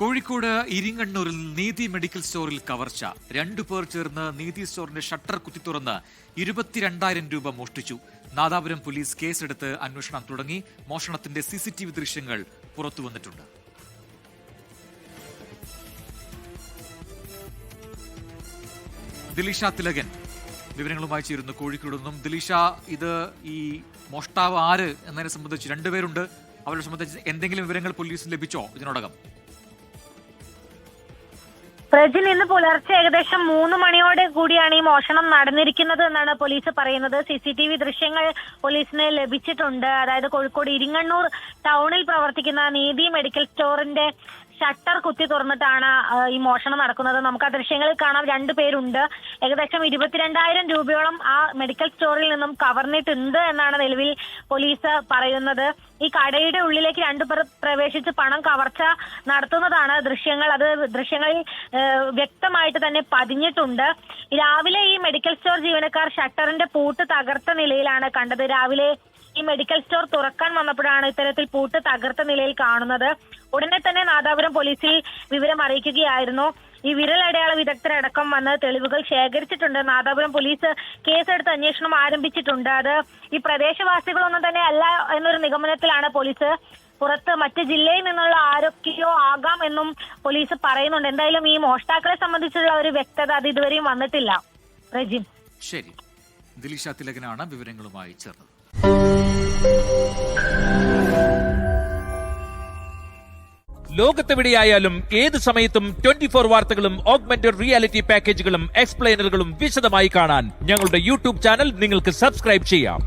കോഴിക്കോട് ഇരിങ്ങണ്ണൂരിൽ നീതി മെഡിക്കൽ സ്റ്റോറിൽ കവർച്ച. 2 പേർ ചേർന്ന് നീതി സ്റ്റോറിന്റെ ഷട്ടർ കുത്തി തുറന്ന് 22,000 രൂപ മോഷ്ടിച്ചു. നാദാപുരം പോലീസ് കേസെടുത്ത് അന്വേഷണം തുടങ്ങി. മോഷണത്തിന്റെ CCTV ദൃശ്യങ്ങൾ പുറത്തുവന്നിട്ടുണ്ട്. ദിലീഷ തിലകൻ വിവരങ്ങളുമായി ചേരുന്നു കോഴിക്കോട് നിന്നും. ദിലീഷ, ഇത് ഈ മോഷ്ടാവ് ആര് എന്നതിനെ സംബന്ധിച്ച് 2 പേരുണ്ട്. അവരെ സംബന്ധിച്ച് എന്തെങ്കിലും വിവരങ്ങൾ പോലീസിന് ലഭിച്ചോ ഇതിനോടകം? പ്രജിൻ, ഇന്ന് പുലർച്ചെ ഏകദേശം 3 മണിയോടെ കൂടിയാണ് ഈ മോഷണം നടന്നിരിക്കുന്നത് എന്നാണ് പോലീസ് പറയുന്നത്. CCTV ദൃശ്യങ്ങൾ പോലീസിന് ലഭിച്ചിട്ടുണ്ട്. അതായത് കോഴിക്കോട് ഇരിങ്ങണ്ണൂർ ടൗണിൽ പ്രവർത്തിക്കുന്ന നീതി മെഡിക്കൽ സ്റ്റോറിന്റെ ഷട്ടർ കുത്തി തുറന്നിട്ടാണ് ഈ മോഷണം നടക്കുന്നത്. നമുക്ക് ആ ദൃശ്യങ്ങളിൽ കാണാം. 2 പേരുണ്ട്. ഏകദേശം 22,000 രൂപയോളം ആ മെഡിക്കൽ സ്റ്റോറിൽ നിന്നും കവർന്നിട്ടുണ്ട് എന്നാണ് നിലവിൽ പോലീസ് പറയുന്നത്. ഈ കടയുടെ ഉള്ളിലേക്ക് 2 പേർ പ്രവേശിച്ച് പണം കവർച്ച നടത്തുന്നതാണ് ദൃശ്യങ്ങൾ. അത് ദൃശ്യങ്ങളിൽ വ്യക്തമായിട്ട് തന്നെ പതിഞ്ഞിട്ടുണ്ട്. രാവിലെ ഈ മെഡിക്കൽ സ്റ്റോർ ജീവനക്കാർ ഷട്ടറിന്റെ പൂട്ട് തകർത്ത നിലയിലാണ് കണ്ടത്. രാവിലെ ഈ മെഡിക്കൽ സ്റ്റോർ തുറക്കാൻ വന്നപ്പോഴാണ് ഇത്തരത്തിൽ പൂട്ട് തകർത്ത നിലയിൽ കാണുന്നത്. ഉടനെ തന്നെ നാദാപുരം പോലീസിൽ വിവരം അറിയിക്കുകയായിരുന്നു. ഈ വിരലടയാള വിദഗ്ധരടക്കം വന്ന് തെളിവുകൾ ശേഖരിച്ചിട്ടുണ്ട്. നാദാപുരം പോലീസ് കേസെടുത്ത് അന്വേഷണം ആരംഭിച്ചിട്ടുണ്ട്. അത് ഈ പ്രദേശവാസികളൊന്നും തന്നെ അല്ല എന്നൊരു നിഗമനത്തിലാണ് പോലീസ്. പുറത്ത് മറ്റ് ജില്ലയിൽ നിന്നുള്ള ആരൊക്കെയോ ആകാം എന്നും പോലീസ് പറയുന്നുണ്ട്. എന്തായാലും ഈ മോഷ്ടാക്കളെ സംബന്ധിച്ചുള്ള ഒരു വ്യക്തത അത് ഇതുവരെയും വന്നിട്ടില്ല. റജിം, ശരി. ദിലീഷ തിലകനാണ് വിവരങ്ങളുമായി ചേർന്നത്. ലോകത്തെവിടെയായാലും ഏത് സമയത്തും 24 വാർത്തകളും ഓഗ്മെന്റഡ് റിയാലിറ്റി പാക്കേജുകളും എക്സ്പ്ലെയിനറുകളും വിശദമായി കാണാൻ ഞങ്ങളുടെ YouTube ചാനൽ നിങ്ങൾക്ക് സബ്സ്ക്രൈബ് ചെയ്യാം.